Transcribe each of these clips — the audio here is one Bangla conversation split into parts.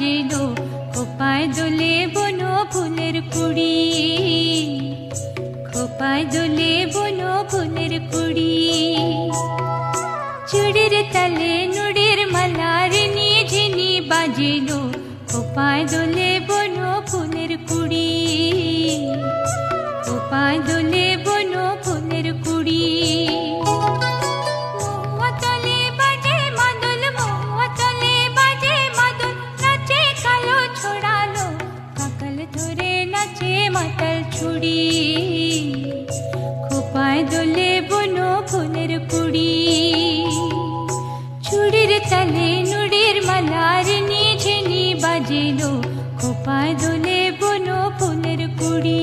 বাজিলো খোপায় দোলে বনো ফুলের কুড়ি, খোপায় দোলে বনো ফুলের কুড়ি। চুড়ির তালে নুড়ির মালার ঝিনি বাজিলো খোপায় দোলে বনো ফুলের কুড়ি, খোপায় দোলে বনো ফুলের কুড়ি। মাতাল ছুড়ি খোপায় দোলে বনো ফুলের কুড়ি। চুড়ির তালে নুড়ির মালার ঝিনি বাজিলো খোপায় দোলে বনো ফুলের কুড়ি।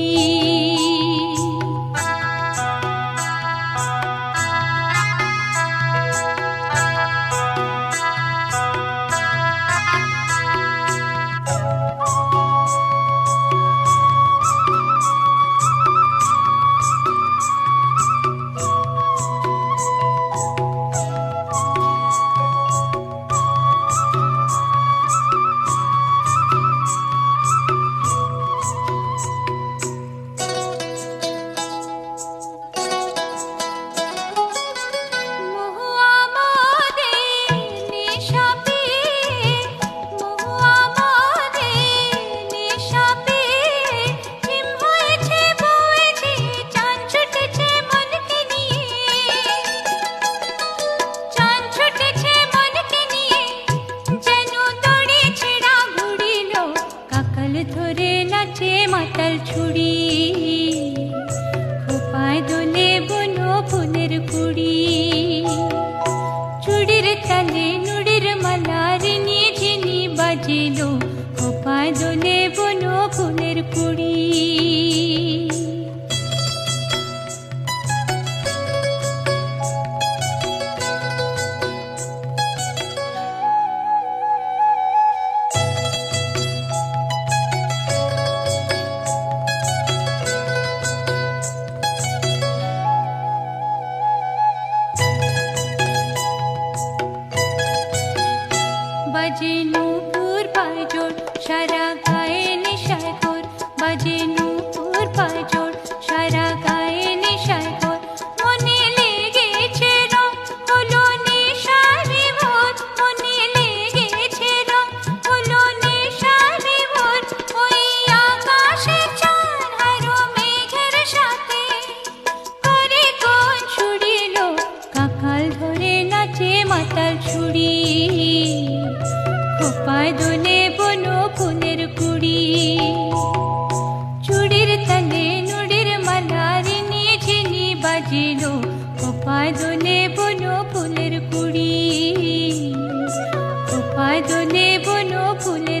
ধরে নাচে মাতাল ছুড়ি খোপায় দোলে বনো ফুলের কুড়ি। চুড়ির তালে নুড়ির মালার ঝিনি বাজিলো খোপায় দোলে বনো ফুলের কুড়ি। বাজে নূপুর পায়জোর সারা গায়ে নেশায় ঘোর, বাজে নূপুর পায়জোর সারা গায়ে নেশায় ঘোর। মনে লেগেছে রং হলো নেশার বিভোর, মনে লেগেছে রং হলো নেশার বিভোর। ওই আকাশে চাঁদ হারো মেঘের সাথে করে কোন ছুড়িল কাকাল ধরে নাচে মাতাল ছুড়ি খোপায় দোলে বনো ফুলের কুড়ি। চুড়ির তালে নুড়ির মালার ঝিনি বাজিলো খোপায় দোলে বনো ফুলের কুড়ি, খোপায় দোলে বনো ফুলের